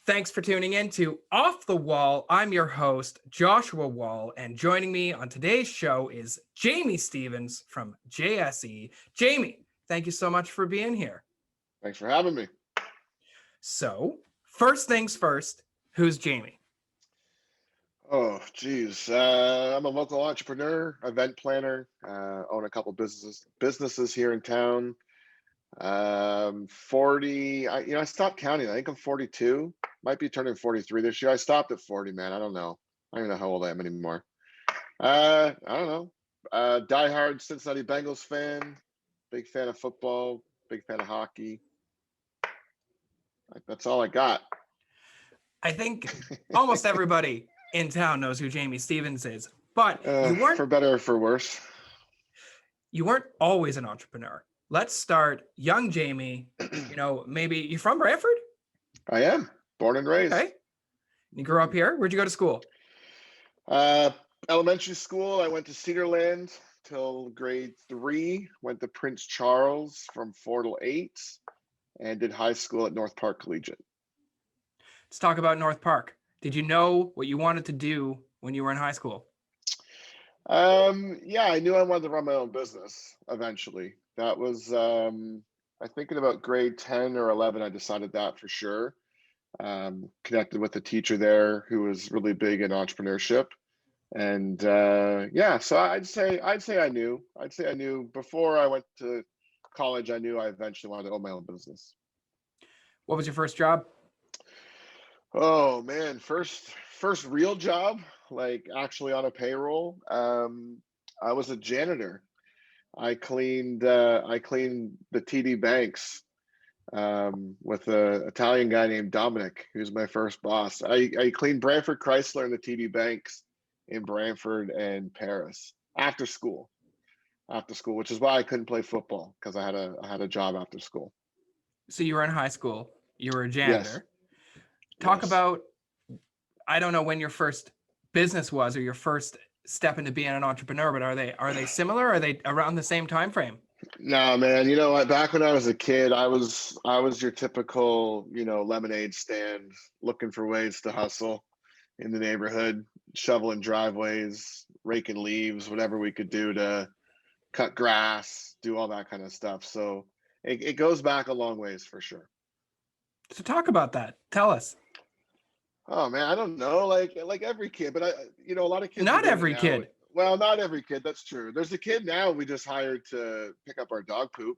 Thanks for tuning in to Off the Wall. I'm your host, Joshua Wall, and joining me on today's show is Jamie Stevens from JSE. Jamie, thank you so much for being here. Thanks for having me. So, first things first, who's Jamie? Oh, geez. I'm a local entrepreneur, event planner, own a couple businesses here in town. 40, I stopped counting. I think I'm 42. Might be turning 43 this year. I stopped at 40, man. I don't know. I don't even know how old I am anymore. I don't know. Diehard Cincinnati Bengals fan, big fan of football, big fan of hockey. That's all I got. I think almost everybody in town knows who Jamie Stevens is, but you For better or for worse. weren't always an entrepreneur. Let's start young Jamie. Maybe you're from Brantford? I am born and raised. Okay. You grew up here? Where'd you go to school? Elementary school, I went to Cedarland till grade 3, went to Prince Charles from 4 till 8, and did high school at North Park Collegiate. Let's talk about North Park. Did you know what you wanted to do when you were in high school? Yeah, I knew I wanted to run my own business eventually. That was, I think in about grade 10 or 11, I decided that for sure. Connected with a teacher there who was really big in entrepreneurship. And so I'd say I knew. I'd say I knew before I went to college. I knew I eventually wanted to own my own business. What was your first job? Oh man, first real job, like actually on a payroll. I was a janitor. I cleaned the TD Banks with an Italian guy named Dominic, who's my first boss. I cleaned Brantford Chrysler and the TD Banks in Brantford and Paris after school, which is why I couldn't play football, because I had a job after school. So you were in high school, you were a janitor. Yes. Talk about, I don't know when your first business was or your first step into being an entrepreneur, but are they similar? Are they around the same time frame? No, man. You know what? Back when I was a kid, I was your typical, lemonade stand, looking for ways to hustle in the neighborhood, shoveling driveways, raking leaves, whatever we could do to cut grass, do all that kind of stuff. So it goes back a long ways for sure. So talk about that. Tell us. Oh man, I don't know, like every kid, but a lot of kids. Not every kid. Well, not every kid. That's true. There's a kid now we just hired to pick up our dog poop.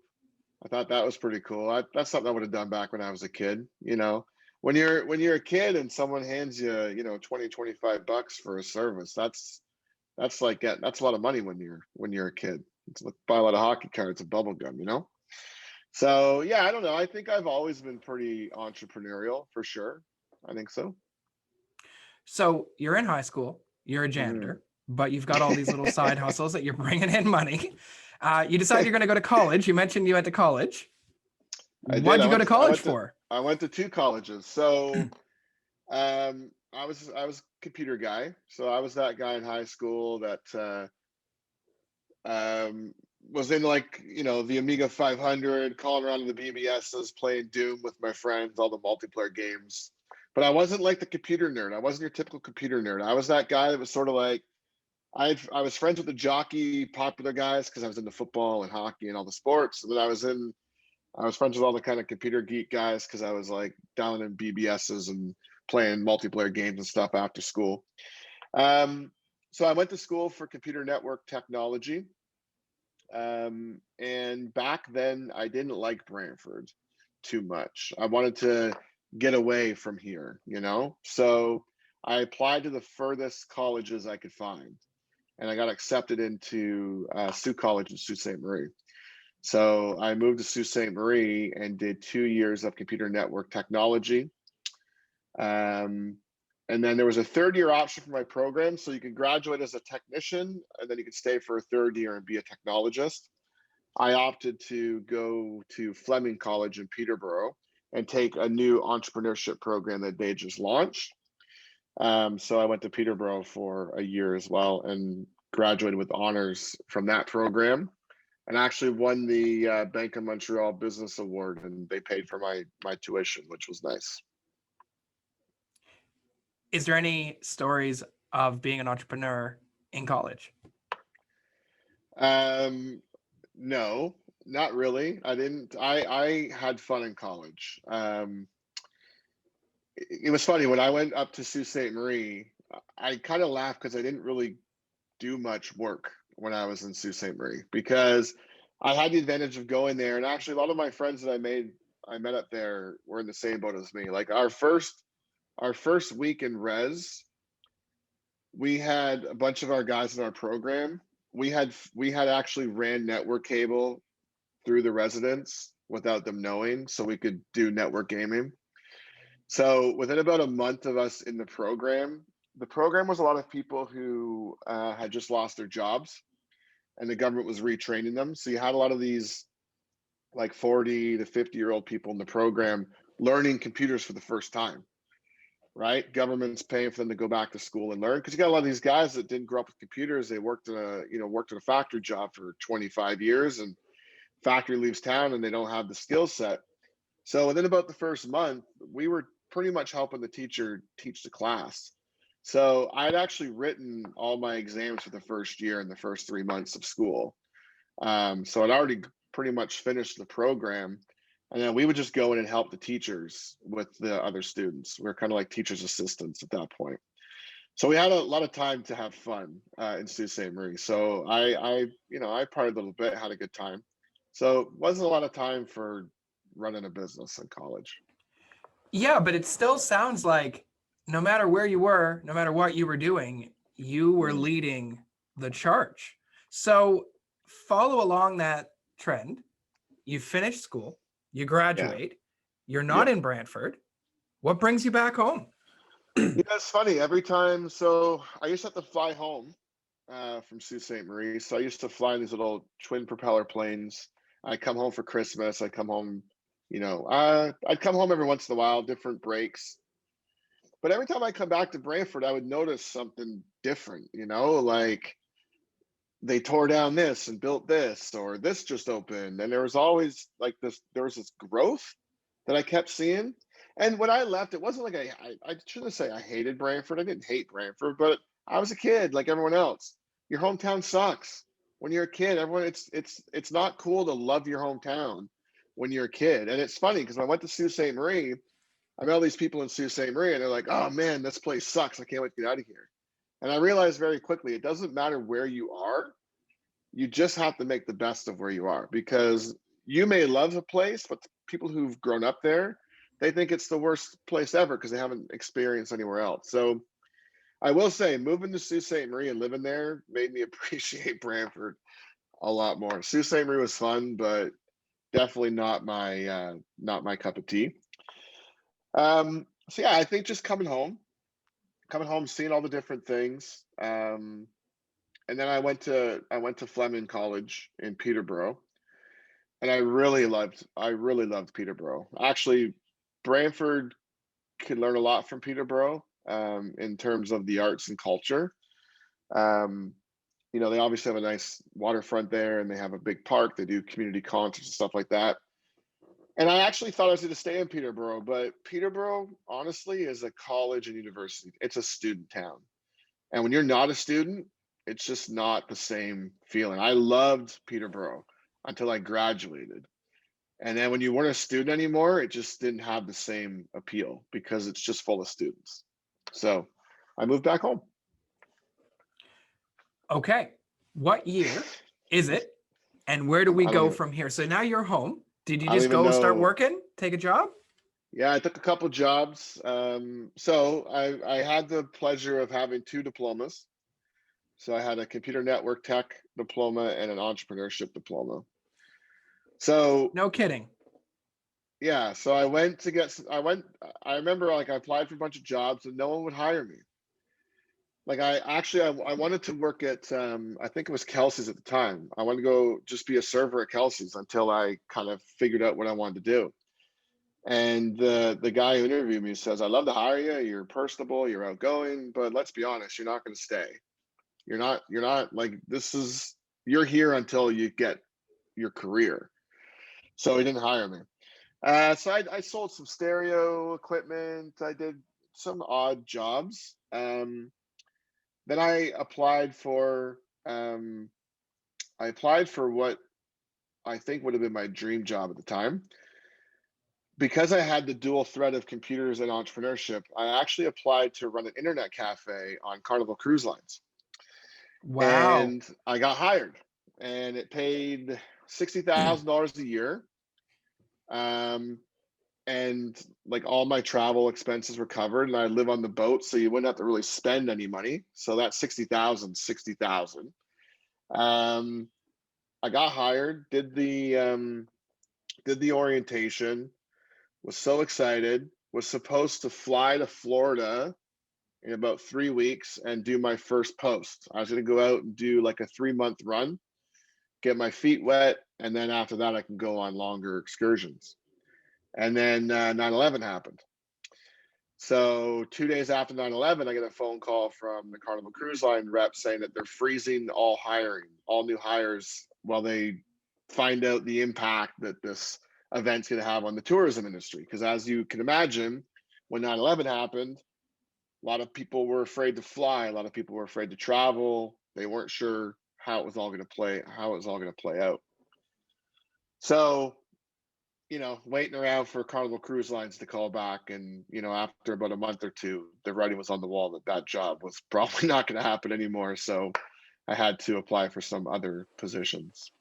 I thought that was pretty cool. That's something I would have done back when I was a kid. When you're a kid and someone hands you, $20-25 for a service, that's a lot of money when you're a kid. It's like buy a lot of hockey cards and bubble gum. So yeah, I don't know. I think I've always been pretty entrepreneurial for sure. I think so. So you're in high school, you're a janitor, but you've got all these little side hustles that you're bringing in money. You decide you're going to go to college. You mentioned you went to college. What'd you go to college for? I went to 2 colleges. So I was a computer guy. So I was that guy in high school that was in the Amiga 500, calling around to the BBSs, playing Doom with my friends, all the multiplayer games. But I wasn't like the computer nerd. I wasn't your typical computer nerd. I was that guy that was sort of like, I was friends with the jockey popular guys because I was into football and hockey and all the sports. And then I was friends with all the kind of computer geek guys because I was like down in BBSs and playing multiplayer games and stuff after school. So I went to school for computer network technology. And back then I didn't like Brantford too much. I wanted to get away from here, So I applied to the furthest colleges I could find, and I got accepted into Sault College in Sault Ste. Marie. So I moved to Sault Ste. Marie and did 2 years of computer network technology. And then there was a 3rd-year option for my program. So you could graduate as a technician, and then you could stay for a 3rd year and be a technologist. I opted to go to Fleming College in Peterborough and take a new entrepreneurship program that they just launched. So I went to Peterborough for a year as well and graduated with honors from that program, and actually won the Bank of Montreal Business Award, and they paid for my tuition, which was nice. Is there any stories of being an entrepreneur in college? No, not really. I didn't. I had fun in college. It was funny when I went up to Sault Ste. Marie. I kind of laughed because I didn't really do much work when I was in Sault Ste. Marie because I had the advantage of going there, and actually, a lot of my friends that I met up there were in the same boat as me. Like our first week in res, we had a bunch of our guys in our program. We had actually ran network cable through the residents without them knowing, so we could do network gaming. So within about a month of us in the program was a lot of people who had just lost their jobs, and the government was retraining them. So you had a lot of these like 40 to 50-year-old people in the program learning computers for the first time, right? Government's paying for them to go back to school and learn because you got a lot of these guys that didn't grow up with computers. They worked in a factory job for 25 years, and factory leaves town and they don't have the skill set. So within about the first month, we were pretty much helping the teacher teach the class. So I had actually written all my exams for the first year and the first 3 months of school. So I'd already pretty much finished the program. And then we would just go in and help the teachers with the other students. We were kind of like teachers' assistants at that point. So we had a lot of time to have fun in Sault Ste. Marie. So I partied a little bit, had a good time. So it wasn't a lot of time for running a business in college. Yeah, but it still sounds like no matter where you were, no matter what you were doing, you were Mm, leading the charge. So follow along that trend. You finish school, you yeah. graduate, you're not Yep. in Brantford. What brings you back home? Yeah, it's funny. Every time, so I used to have to fly home from Sault Ste. Marie. So I used to fly in these little twin propeller planes. I come home for Christmas. I come home, I'd come home every once in a while, different breaks. But every time I come back to Brantford, I would notice something different, like they tore down this and built this, or this just opened. And there was always like there was this growth that I kept seeing. And when I left, it wasn't like I shouldn't say I hated Brantford. I didn't hate Brantford, but I was a kid like everyone else. Your hometown sucks. When you're a kid, everyone it's not cool to love your hometown when you're a kid. And it's funny because when I went to Sault Ste. Marie, I met all these people in Sault Ste. Marie, and they're like, "Oh man, this place sucks. I can't wait to get out of here." And I realized very quickly it doesn't matter where you are, you just have to make the best of where you are because you may love a place, but people who've grown up there, they think it's the worst place ever because they haven't experienced anywhere else. So I will say, moving to Sault Ste. Marie and living there made me appreciate Brantford a lot more. Sault Ste. Marie was fun, but definitely not my cup of tea. So yeah, I think just coming home, seeing all the different things. And then I went to Fleming College in Peterborough, and I really loved Peterborough. Actually, Brantford could learn a lot from Peterborough in terms of the arts and culture. Um, they obviously have a nice waterfront there, and they have a big park. They do community concerts and stuff like that. And I actually thought I was going to stay in Peterborough, but Peterborough, honestly, is a college and university. It's a student town. And when you're not a student, it's just not the same feeling. I loved Peterborough until I graduated. And then when you weren't a student anymore, it just didn't have the same appeal because it's just full of students. So I moved back home. Okay. What year is it? And where do we I don't go even from here? So now you're home. Did you I don't just even go start know. working, take a job? Yeah, I took a couple jobs. So I had the pleasure of having two diplomas. So I had a computer network tech diploma and an entrepreneurship diploma. So No kidding. yeah, so I remember like I applied for a bunch of jobs and no one would hire me. Like I wanted to work at I think it was Kelsey's at the time. I wanted to go just be a server at Kelsey's until I kind of figured out what I wanted to do. And the guy who interviewed me says, "I'd love to hire you. You're personable, you're outgoing, but let's be honest, you're not going to stay. You're not like you're here until you get your career." So he didn't hire me. So I sold some stereo equipment. I did some odd jobs. Then I applied for what I think would have been my dream job at the time. Because I had the dual thread of computers and entrepreneurship, I actually applied to run an internet cafe on Carnival Cruise Lines. Wow. And I got hired, and it paid $60,000 a year. Um, and like all my travel expenses were covered, and I live on the boat, so you wouldn't have to really spend any money. So that's 60,000, 60,000. Um, I got hired, did the orientation, was so excited, was supposed to fly to Florida in about 3 weeks and do my first post. I was going to go out and do like a 3-month run, get my feet wet, and then after that, I can go on longer excursions. And then 9/11 happened. So 2 days after 9/11, I get a phone call from the Carnival Cruise Line rep saying that they're freezing all hiring, all new hires, while they find out the impact that this event's going to have on the tourism industry. Because as you can imagine, when 9/11 happened, a lot of people were afraid to fly. A lot of people were afraid to travel. They weren't sure how it was all going to play out. So, waiting around for Carnival Cruise Lines to call back, and after about a month or two, the writing was on the wall that that job was probably not going to happen anymore. So, I had to apply for some other positions.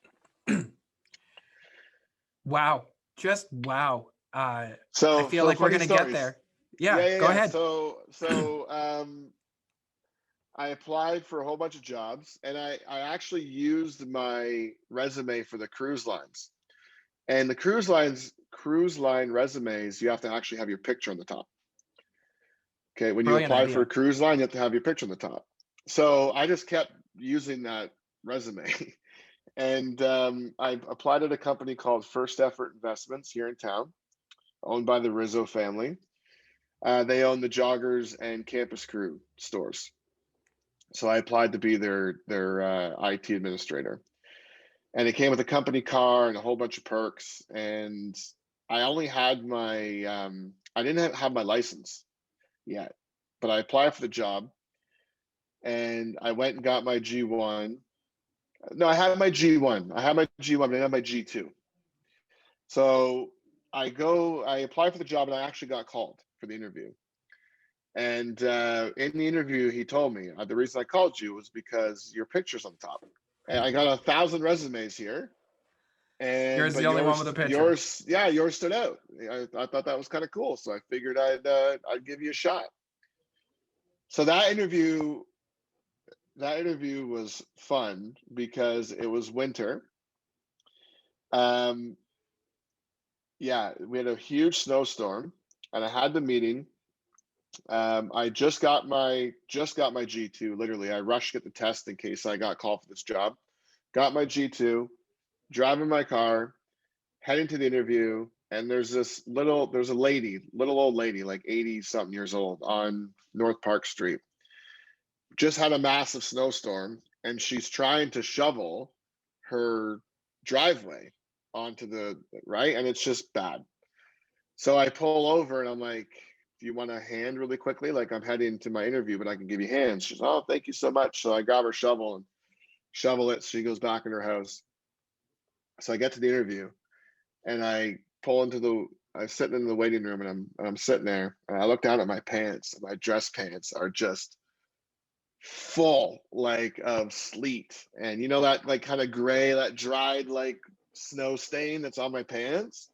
Wow. Just wow. I So, feel like we're funny gonna get stories. there. Yeah, go Yeah. ahead. So, I applied for a whole bunch of jobs, and I actually used my resume for the cruise lines. And the cruise line resumes, you have to actually have your picture on the top. Okay, when you Brilliant apply for a idea. cruise line, you have to have your picture on the top. So I just kept using that resume. And I applied at a company called First Effort Investments here in town, owned by the Rizzo family. They own the Joggers and Campus Crew stores. So I applied to be their IT administrator, and it came with a company car and a whole bunch of perks. And I only had my I didn't have my license yet, but I applied for the job, and I went and got my G1. No, I had my G1. I had my G1, but I didn't have my G2. So I applied for the job, and I actually got called for the interview. And in the interview, he told me the reason I called you was because your picture's on top. And I got 1,000 resumes here, Yours but the only one with a picture. yours stood out. I thought that was kind of cool, so I figured I'd give you a shot. So that interview was fun because it was winter. Um, yeah, we had a huge snowstorm, and I had the meeting. I just got my G2. Literally, I rushed to get the test in case I got called for this job. Got my G2, driving my car, heading to the interview, and there's a little old lady, like 80 something years old, on North Park Street. Just had a massive snowstorm, and she's trying to shovel her driveway onto the right, and it's just bad. So I pull over, and I'm like, "Do you want a hand really quickly? Like, I'm heading to my interview, but I can give you hands." She's, "Oh, thank you so much." So I grab her shovel and shovel it. So she goes back in her house. So I get to the interview, and I'm sitting in the waiting room, and I'm sitting there, and I look down at my pants. And my dress pants are just full, like, of sleet, and that, like, kind of gray, that dried, like, snow stain that's on my pants.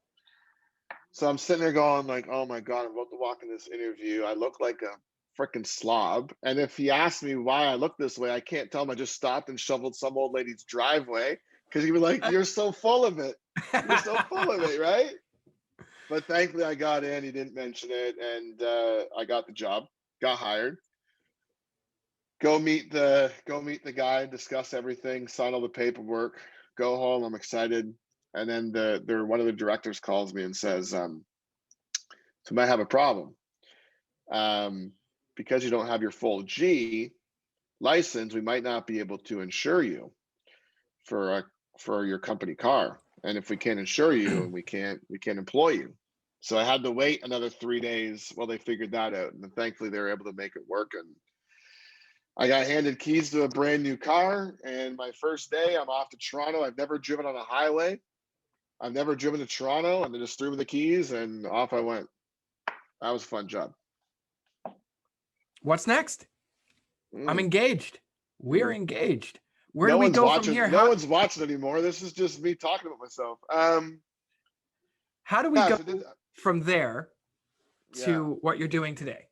So I'm sitting there going, like, "Oh my god, I'm about to walk in this interview. I look like a freaking slob." And if he asks me why I look this way, I can't tell him I just stopped and shoveled some old lady's driveway, because he'd be like, "You're so full of it. You're so full of it," right? But thankfully, I got in. He didn't mention it, and I got the job, got hired. Go meet the guy, discuss everything, sign all the paperwork, go home. I'm excited, and then one of the directors calls me and says, "So might have a problem. Um, because you don't have your full G license, we might not be able to insure you for your company car. And if we can't insure you, and we can't employ you." So I had to wait another 3 days while they figured that out. And then thankfully they were able to make it work. And I got handed keys to a brand new car. And my first day, I'm off to Toronto. I've never driven on a highway. I've never driven to Toronto. And they just threw me the keys and off I went. That was a fun job. What's next? I'm Mm, engaged. We're mm. engaged. Where do No we one's go from watching. here? No one's watching anymore. This is just me talking about myself. How do we Yeah. go So did, from there yeah. to what you're doing today?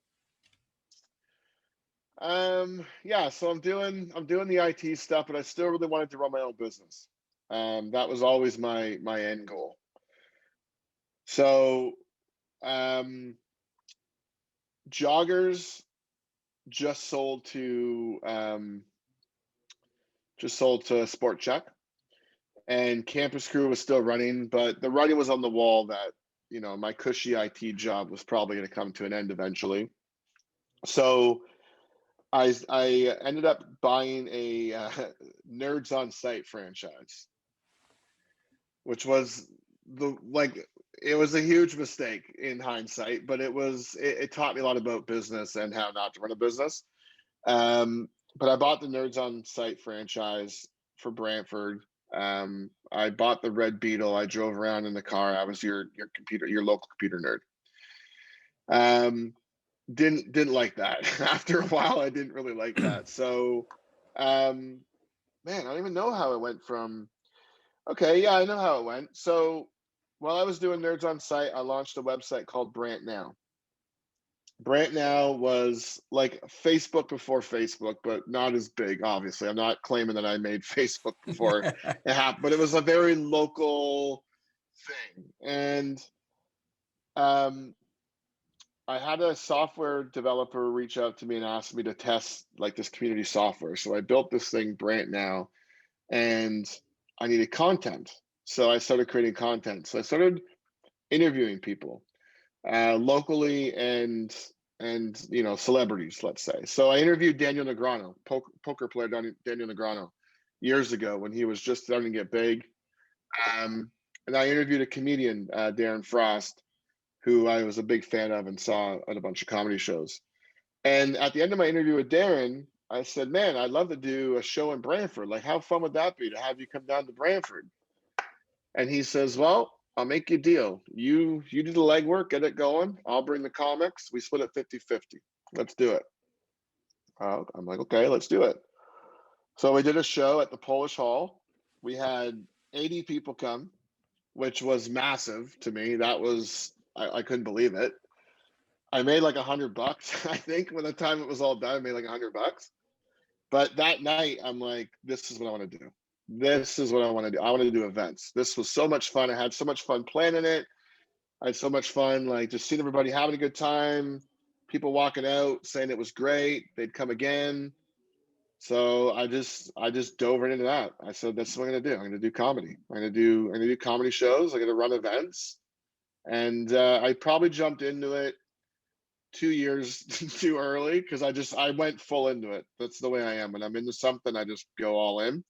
Yeah. So I'm doing the IT stuff, but I still really wanted to run my own business. That was always my end goal. So, um, joggers just sold to Sport Check, and Campus Crew was still running, but the writing was on the wall that my cushy IT job was probably going to come to an end eventually. So I ended up buying a Nerds on Site franchise, which was the like it was a huge mistake in hindsight, but it taught me a lot about business and how not to run a business. But I bought the Nerds on Site franchise for Brantford. I bought the Red Beetle. I drove around in the car. I was your local computer nerd. Um, didn't like that. After a while, I didn't really like that. So, um, man, I don't even know how it went from. Okay, yeah, I know how it went. So, while I was doing Nerds on Site, I launched a website called Brant Now. Brant Now was like Facebook before Facebook, but not as big, obviously. I'm not claiming that I made Facebook before it happened, but it was a very local thing. And um, I had a software developer reach out to me and ask me to test like this community software. So I built this thing, Brant Now, and I needed content. So I started creating content. So I started interviewing people locally and celebrities, let's say. So I interviewed Daniel Negreanu, poker player Daniel Negreanu, years ago when he was just starting to get big. And I interviewed a comedian, Darren Frost, who I was a big fan of and saw at a bunch of comedy shows. And at the end of my interview with Darren, I said, "Man, I'd love to do a show in Brantford. Like, how fun would that be to have you come down to Brantford?" And he says, "Well, I'll make you a deal. You do the legwork, get it going. I'll bring the comics. We split it 50-50. Let's do it." I'm like, "Okay, let's do it." So we did a show at the Polish Hall. We had 80 people come, which was massive to me. That was I couldn't believe it. I made like $100, I think, by the time it was all done. I made like $100. But that night, I'm like, this is what I want to do. This is what I want to do. I want to do events. This was so much fun. I had so much fun planning it. I had so much fun, like just seeing everybody having a good time, people walking out saying it was great. They'd come again. So I just dove right into that. I said, that's what I'm gonna do. I'm gonna do comedy. I'm gonna do comedy shows. I'm gonna run events. And I probably jumped into it 2 years too early because I went full into it. That's the way I am. When I'm into something, I just go all in.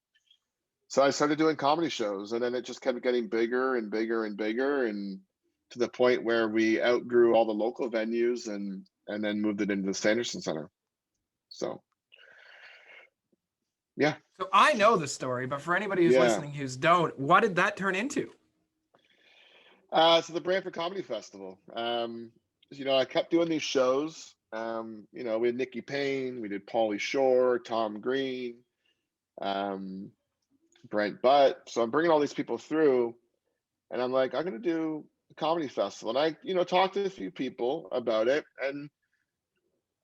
So I started doing comedy shows, and then it just kept getting bigger and bigger and bigger, and to the point where we outgrew all the local venues and then moved it into the Sanderson Center. So yeah, So I know the story, but for anybody who's yeah. listening who's don't, what did that turn into? So the Brantford Comedy Festival. I kept doing these shows. We had Nikki Payne, we did Pauly Shore, Tom Green, um, Brent Butt. So I'm bringing all these people through, and I'm like, I'm going to do a comedy festival. And I talked to a few people about it, and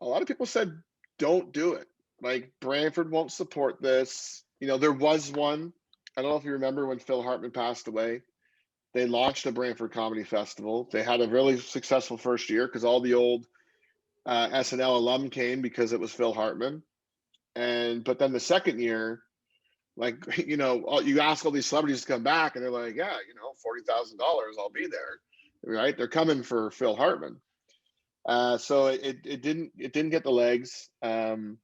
a lot of people said, don't do it. Like, Brantford won't support this. There was one. I don't know if you remember when Phil Hartman passed away. They launched a Brantford Comedy Festival. They had a really successful first year because all the old SNL alum came because it was Phil Hartman. But then the second year, like you ask all these celebrities to come back, and they're like, yeah, $40,000, I'll be there, right? They're coming for Phil Hartman. So it didn't get the legs. So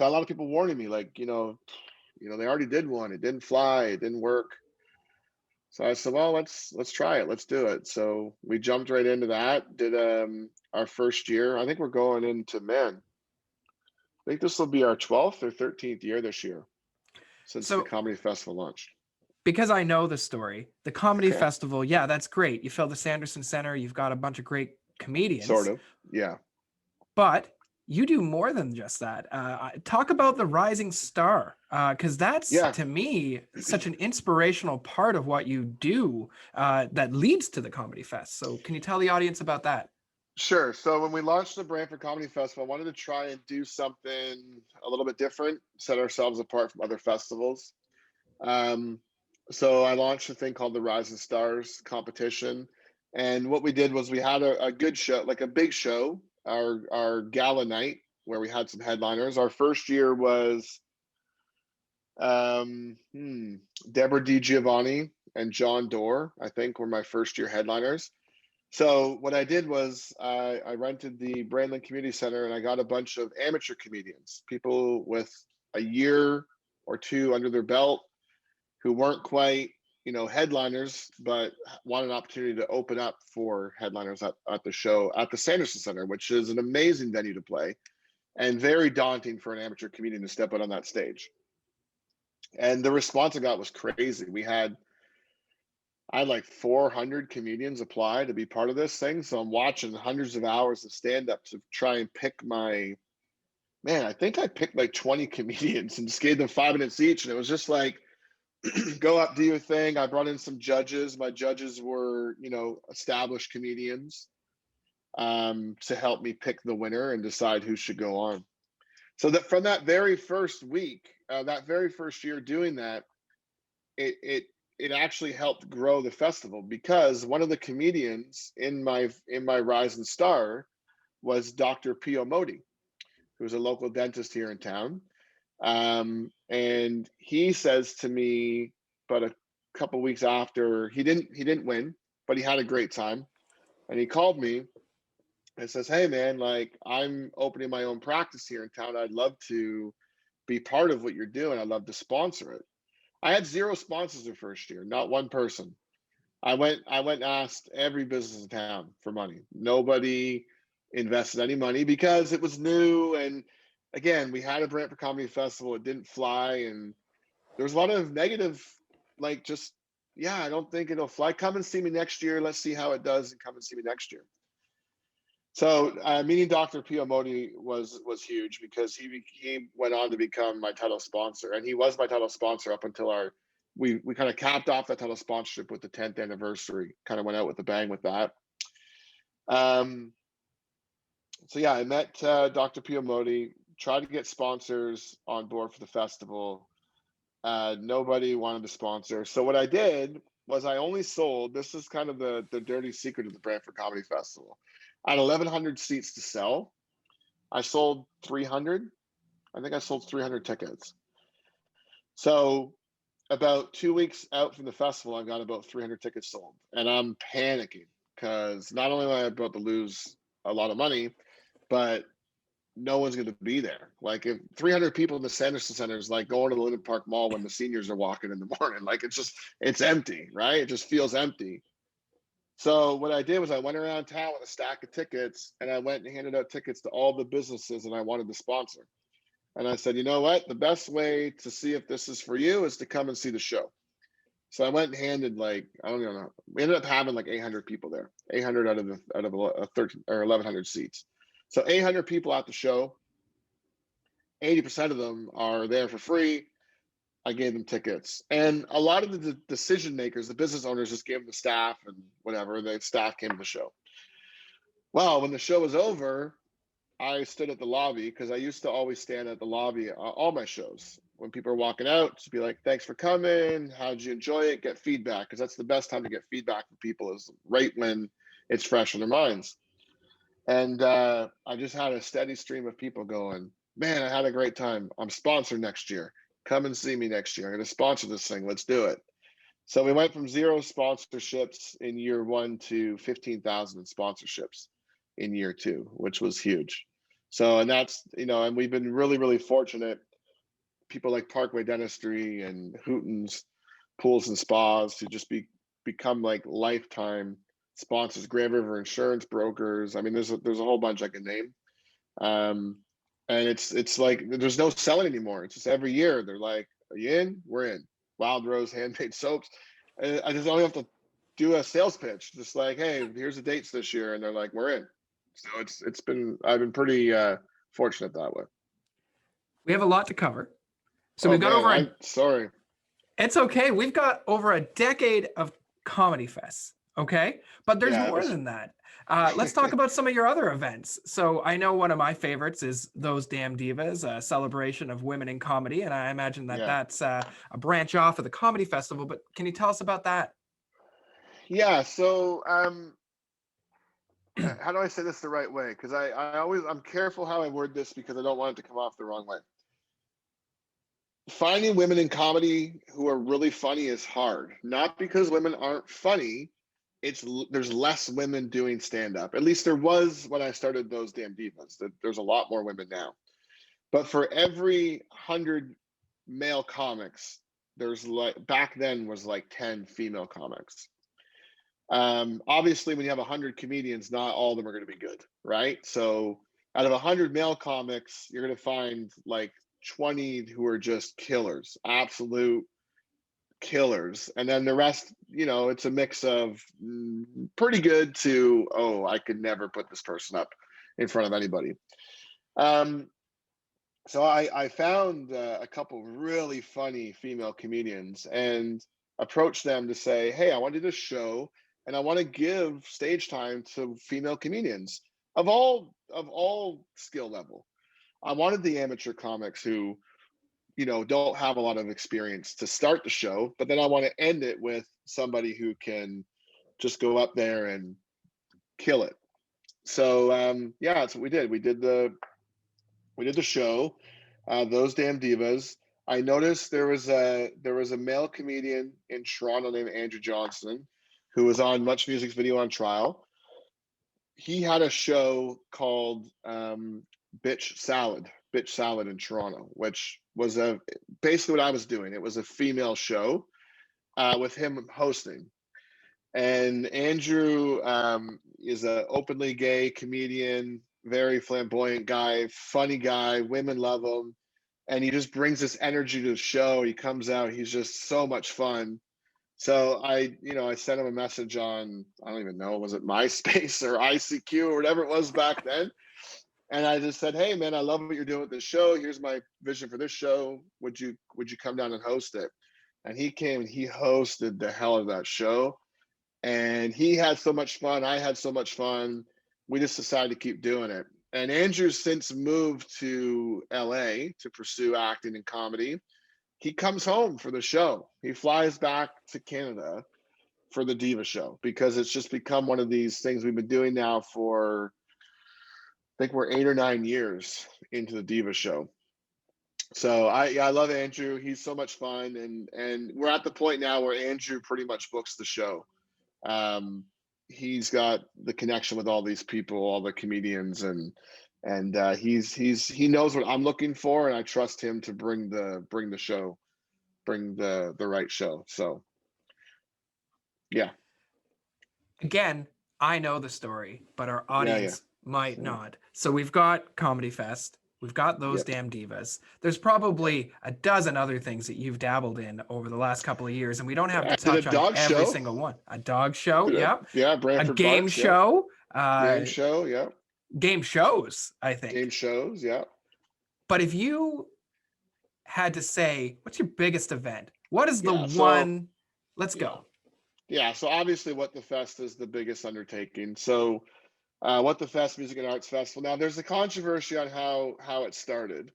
a lot of people warning me, like, they already did one, it didn't fly, it didn't work. So I said, well, let's try it. Let's do it. So we jumped right into that. Did our first year. I think we're going into, man, I think this will be our 12th or 13th year this year since the So comedy festival launched. because I know the story, the comedy Okay. festival, yeah, that's great. You fill the Sanderson Center, you've got a bunch of great Sort comedians, of. Yeah. but you do more than just that. Talk about the rising star, because that's Yeah. to me such an inspirational part of what you do that leads to the Comedy Fest. So, can you tell the audience about that? Sure. So when we launched the Brantford Comedy Festival, I wanted to try and do something a little bit different, set ourselves apart from other festivals. Um, so I launched a thing called the Rising Stars competition. And what we did was we had a good show, like a big show, our gala night, where we had some headliners. Our first year was um, hmm, Deborah DiGiovanni and John Doerr, I think, were my first year headliners. So what I did was I rented the Brantland Community Center and I got a bunch of amateur comedians, people with a year or two under their belt who weren't quite, headliners, but want an opportunity to open up for headliners at the show at the Sanderson Center, which is an amazing venue to play and very daunting for an amateur comedian to step out on that stage. And the response I got was crazy. I had like 400 comedians apply to be part of this thing. So I'm watching hundreds of hours of stand up to try and pick I think I picked like 20 comedians and just gave them 5 minutes each. And it was just like, go up, do your thing. I brought in some judges. My judges were, established comedians to help me pick the winner and decide who should go on. So that from that very first week, that very first year doing that, it actually helped grow the festival because one of the comedians in my Rising Star was Dr. Pio Modi, who's a local dentist here in town. And he says to me, but a couple weeks after he didn't win, but he had a great time. And he called me and says, hey man, like I'm opening my own practice here in town. I'd love to be part of what you're doing. I'd love to sponsor it. I had zero sponsors the first year, not one person. I went and asked every business in town for money. Nobody invested any money because it was new. And again, we had a Brantford Comedy Festival. It didn't fly. And there was a lot of negative, like just, yeah, I don't think it'll fly. Come and see me next year. Let's see how it does and come and see me next year. So meeting Dr. Pio Modi was huge because he went on to become my title sponsor, and he was my title sponsor up until we kind of capped off that title sponsorship with the 10th anniversary. Kind of went out with a bang with that. So yeah, I met Dr. Pio Modi, tried to get sponsors on board for the festival. Nobody wanted to sponsor. So what I did was I only sold. This is kind of the dirty secret of the Brantford Comedy Festival. I had 1,100 seats to sell. I sold 300. I think I sold 300 tickets. So about 2 weeks out from the festival, I've got about 300 tickets sold. And I'm panicking because not only am I about to lose a lot of money, but no one's going to be there. Like if 300 people in the Sanderson Center is like going to the Linden Park Mall when the seniors are walking in the morning. Like it's empty, right? It just feels empty. So what I did was I went around town with a stack of tickets and I went and handed out tickets to all the businesses that I wanted to sponsor. And I said, you know what? The best way to see if this is for you is to come and see the show. So I went and handed like, I don't even know. We ended up having like 800 people there, 800 out of a 13 or 1,100 seats. So 800 people at the show, 80% of them are there for free. I gave them tickets. And a lot of the decision makers, the business owners, just gave them the staff and whatever. The staff came to the show. Well, when the show was over, I stood at the lobby because I used to always stand at the lobby all my shows. When people are walking out, just be like, thanks for coming. How'd you enjoy it? Get feedback, because that's the best time to get feedback from people is right when it's fresh in their minds. And I just had a steady stream of people going, man, I had a great time. I'm sponsored next year. Come and see me next year. I'm going to sponsor this thing. Let's do it. So we went from 0 sponsorships in year 1 to 15,000 in sponsorships in year 2, which was huge. So, and that's, and we've been really, really fortunate. People like Parkway Dentistry and Hooten's Pools and Spas to just be become like lifetime sponsors. Grand River Insurance Brokers. I mean, there's a whole bunch I can name. And it's like there's no selling anymore. It's just every year they're like, "Are you in? We're in." Wild Rose handmade soaps. I just only have to do a sales pitch, just like, "Hey, here's the dates this year," and they're like, "We're in." So I've been pretty fortunate that way. We have a lot to cover. So Oh we've got man, over I'm sorry. it's okay. We've got over a decade of comedy fests. Okay. But there's Yeah, it more was. than that. Let's talk about some of your other events. So I know one of my favorites is Those Damn Divas, a celebration of women in comedy. And I imagine that Yeah. that's a branch off of the comedy festival. But can you tell us about that? Yeah. So how do I say this the right way? Because I'm careful how I word this because I don't want it to come off the wrong way. Finding women in comedy who are really funny is hard. Not because women aren't funny. There's less women doing stand up. At least there was when I started Those Damn Divas. There's a lot more women now. But for every 100 male comics, there's like back then was like 10 female comics. Obviously, when you have 100 comedians, not all of them are going to be good, right? So out of 100 male comics, you're going to find like 20 who are just killers, absolute killers. And then the rest, it's a mix of pretty good to, oh, I could never put this person up in front of anybody. So I found a couple really funny female comedians and approached them to say, hey, I want to do this show and I want to give stage time to female comedians of all skill level. I wanted the amateur comics who, don't have a lot of experience to start the show, but then I want to end it with somebody who can just go up there and kill it. So yeah, that's what we did. We did the show, Those Damn Divas. I noticed there was a male comedian in Toronto named Andrew Johnson, who was on Much Music's Video on Trial. He had a show called Bitch Salad in Toronto, which was basically what I was doing. It was a female show with him hosting. And Andrew is an openly gay comedian, very flamboyant guy, funny guy. Women love him, and he just brings this energy to the show. He comes out, he's just so much fun. So I sent him a message on, I don't even know, was it MySpace or ICQ or whatever it was back then. And I just said, hey man, I love what you're doing with this show. Here's my vision for this show. Would you come down and host it? And he came and he hosted the hell of that show. And he had so much fun. I had so much fun. We just decided to keep doing it. And Andrew's since moved to LA to pursue acting and comedy. He comes home for the show. He flies back to Canada for the Diva show because it's just become one of these things we've been doing now for, I think we're 8 or 9 years into the Diva show. So I love Andrew. He's so much fun. And we're at the point now where Andrew pretty much books the show. He's got the connection with all these people, all the comedians, and he knows what I'm looking for, and I trust him to bring the right show. So yeah. Again, I know the story, but our audience might Yeah. not. So we've got Comedy Fest. We've got Those Yep. Damn Divas. There's probably a dozen other things that you've dabbled in over the last couple of years, and we don't have to I did touch a on dog every show. single one. A dog show, yep. Yeah, A Brantford game Barks, show. Game show, yeah. Game shows, I think. Game shows, yeah. But if you had to say, what's your biggest event? What is the one? Let's go. Yeah, so obviously What the Fest is the biggest undertaking. So What the Fest Music and Arts Festival. Now there's a controversy on how it started.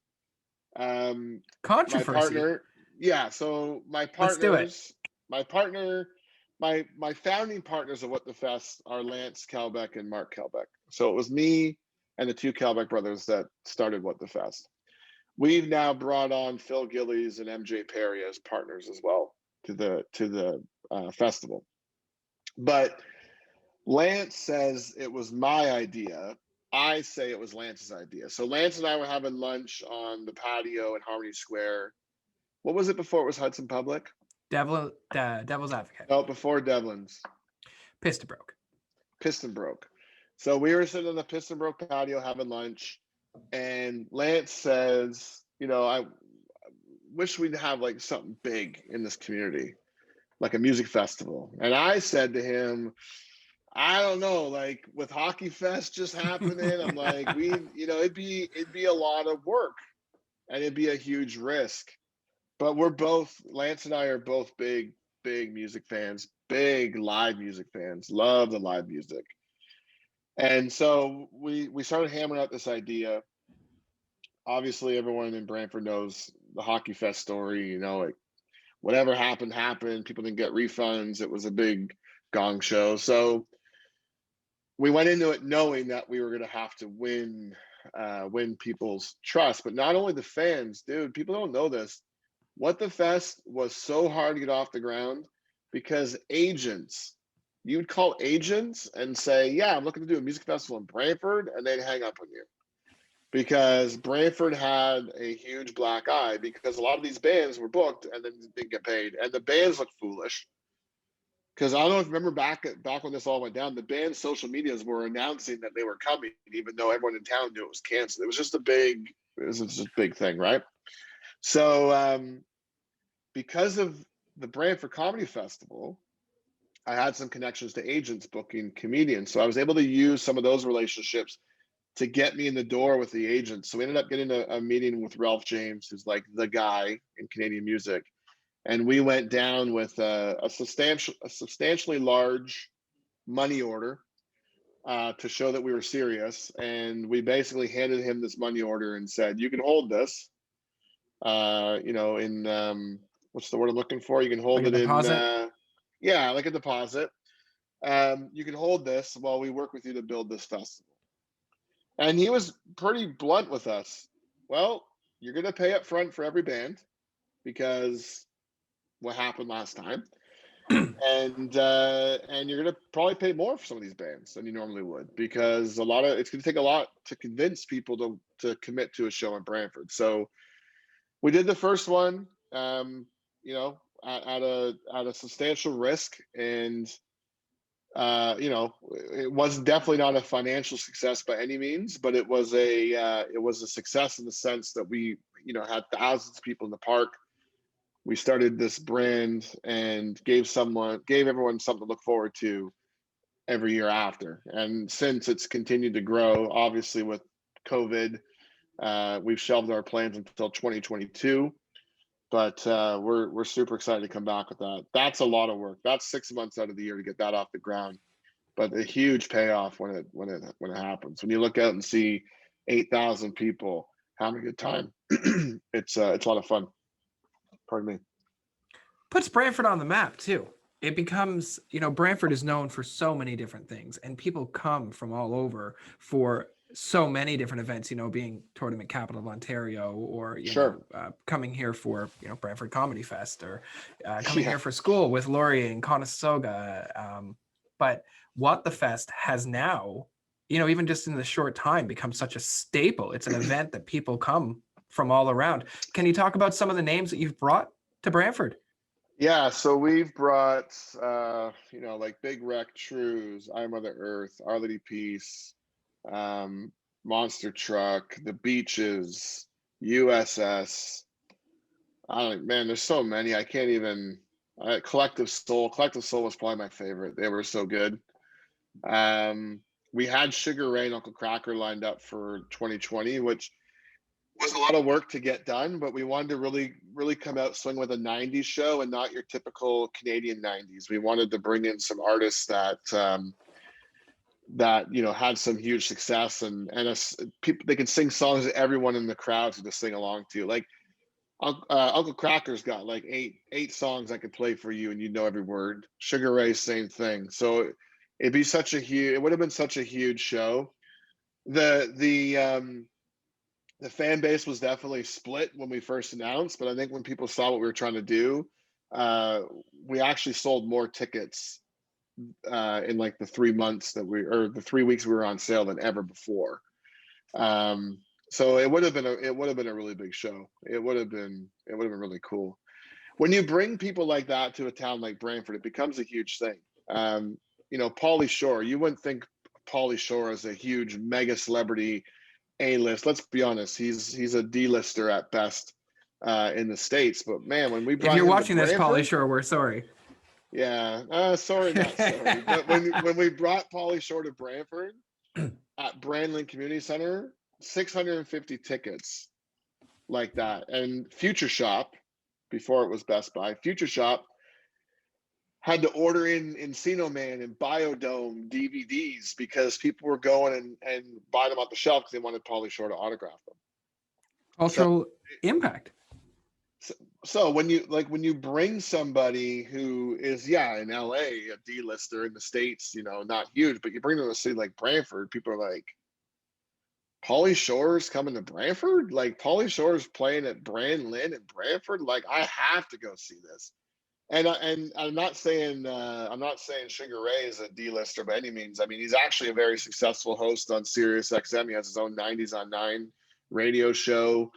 Controversy. My partner, yeah. So my partners, my founding partners of What the Fest are Lance Kelbeck and Mark Kelbeck. So it was me and the two Kelbeck brothers that started What the Fest. We've now brought on Phil Gillies and MJ Perry as partners as well to the festival. But Lance says it was my idea. I say it was Lance's idea. So Lance and I were having lunch on the patio in Harmony Square. What was it before it was Hudson Public? Devil's advocate. No, before Devlin's. Piston broke. Piston broke. So we were sitting on the Piston Broke patio having lunch, and Lance says, I wish we'd have like something big in this community, like a music festival. And I said to him, I don't know, like with Hockey Fest just happening, I'm like, it'd be a lot of work and it'd be a huge risk. But Lance and I are both big music fans, big live music fans, love the live music. And so we started hammering out this idea. Obviously, everyone in Brantford knows the Hockey Fest story. Like whatever happened. People didn't get refunds. It was a big gong show. So we went into it knowing that we were going to have to win people's trust, but not only the fans, dude. People don't know this. What the Fest was so hard to get off the ground because you'd call agents and say, yeah, I'm looking to do a music festival in Brantford, and they'd hang up on you because Brantford had a huge black eye because a lot of these bands were booked and then didn't get paid, and the bands looked foolish. Because I don't know if you remember back when this all went down, the band's social medias were announcing that they were coming, even though everyone in town knew it was canceled. It was just a big thing, right? So because of the Brantford Comedy Festival, I had some connections to agents booking comedians. So I was able to use some of those relationships to get me in the door with the agents. So we ended up getting a meeting with Ralph James, who's like the guy in Canadian music. And we went down with a substantially large money order to show that we were serious. And we basically handed him this money order and said, you can hold this, in what's the word I'm looking for? You can hold Like it a deposit? in, like a deposit. You can hold this while we work with you to build this festival. And he was pretty blunt with us. Well, you're going to pay up front for every band because what happened last time. And you're going to probably pay more for some of these bands than you normally would because it's going to take a lot to convince people to commit to a show in Brantford. So we did the first one, at a substantial risk, and it was definitely not a financial success by any means, but it was a success in the sense that we had thousands of people in the park. We started this brand and gave everyone something to look forward to every year after. And since it's continued to grow, obviously with COVID, we've shelved our plans until 2022. But we're super excited to come back with that. That's a lot of work. That's 6 months out of the year to get that off the ground, but a huge payoff when it happens. When you look out and see 8,000 people having a good time, it's a lot of fun. Pardon me. Puts Brantford on the map too. It becomes, Brantford is known for so many different things, and people come from all over for so many different events, being tournament capital of Ontario, or Sure. coming here for Brantford Comedy Fest, or coming here for school with Laurier and Conestoga. But what the fest has now, even just in the short time, become such a staple. It's an event that people come from all around. Can you talk about some of the names that you've brought to Brantford? Yeah, so we've brought like Big Wreck Trues, I Mother Earth, Our Lady Peace, Monster Truck, The Beaches, USS. Man, there's so many. I can't even. Collective Soul. Collective Soul was probably my favorite. They were so good. We had Sugar Ray and Uncle Cracker lined up for 2020, which was a lot of work to get done, but we wanted to really, really come out swing with a 90s show and not your typical Canadian 90s. We wanted to bring in some artists that had some huge success and people, they could sing songs that everyone in the crowd could just sing along to. Like Uncle Cracker's got like eight songs I could play for you and you know every word. Sugar Ray, same thing. So it would have been such a huge show. The fan base was definitely split when we first announced, but I think when people saw what we were trying to do, we actually sold more tickets in like the 3 months the 3 weeks we were on sale than ever before. So it would have been a really big show. It would have been really cool. when you bring people like that to a town like Brantford, it becomes a huge thing. Pauly Shore, you wouldn't think Pauly Shore is a huge mega celebrity A-list. Let's be honest, he's a D-lister at best in the States. But man, when we If brought you're him to watching this, Pauly Brantford, Shore, we're sorry. yeah, sorry, not sorry. But when we brought Pauly Shore to Brantford at Brandland Community Center, 650 tickets like that. And Future Shop, before it was Best Buy, Future Shop had to order in Encino Man and Biodome DVDs because people were going and buying them off the shelf because they wanted Pauly Shore to autograph them. Cultural impact. So when you bring somebody who is in LA a D-lister, in the States, not huge, but you bring them to a city like Brantford, people are like, Pauly Shore's coming to Brantford? Like Pauly Shore's playing at Brandland in Brantford? Like I have to go see this. And I'm not saying Sugar Ray is a D-lister by any means. I mean, he's actually a very successful host on Sirius XM. He has his own 90s on 9 radio show.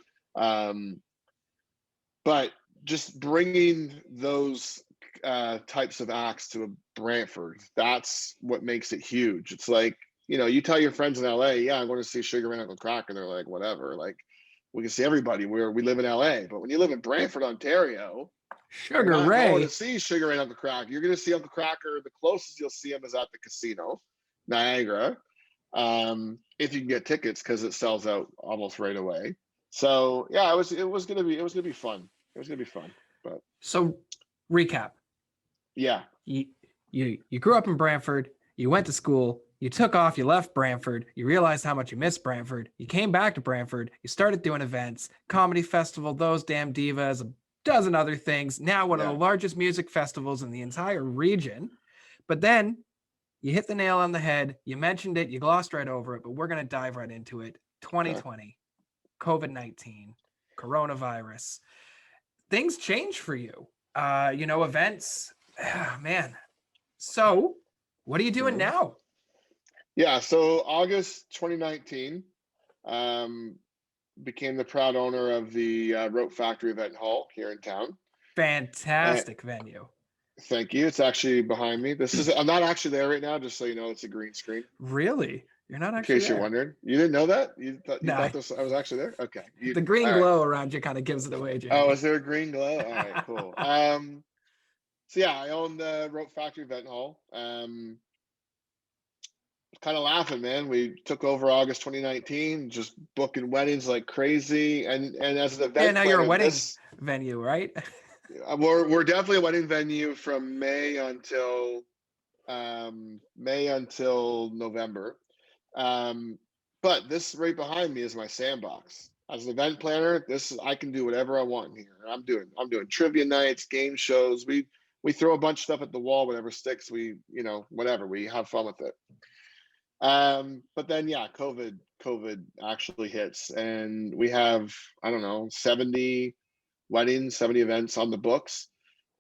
But just bringing those types of acts to Brantford, that's what makes it huge. It's like, you tell your friends in LA, yeah, I'm going to see Sugar Ray and Uncle Krack, and they're like, whatever. Like, we can see everybody where we live in LA. But when you live in Brantford, Ontario, Sugar you're not Ray going to see Sugar Ray and Uncle Krack. You're going to see Uncle Kracker. The closest you'll see him is at the casino, Niagara, if you can get tickets because it sells out almost right away. So yeah, it was gonna be fun. It was gonna be fun. But So recap. Yeah. You grew up in Brantford, you went to school, you took off, you left Brantford, you realized how much you missed Brantford, you came back to Brantford, you started doing events, comedy festival, Those Damn Divas, a dozen other things. Now one of the largest music festivals in the entire region. But then you hit the nail on the head. You mentioned it, you glossed right over it, but we're going to dive right into it. 2020, COVID-19, coronavirus. Things change for you. Events. Man. So, what are you doing now? Yeah, so August 2019, became the proud owner of the Rope Factory Event Hall here in town. Fantastic venue. Thank you. It's actually behind me. I'm not actually there right now, just so you know, it's a green screen. Really? You're not actually in case there. You're wondering. You didn't know that? You thought I was actually there? Okay. The green glow around you kind of gives it away, Jamie. Oh, is there a green glow? All right, cool. So yeah, I own the Rope Factory Event Hall. Kind of laughing, man. We took over August 2019, just booking weddings like crazy. And as an event now you're a wedding venue, right? We're definitely a wedding venue from May until November. But this right behind me is my sandbox. As an event planner, I can do whatever I want in here. I'm doing trivia nights, game shows. We throw a bunch of stuff at the wall, whatever sticks. Whatever. We have fun with it. But then COVID actually hits, and we have 70 weddings, 70 events on the books,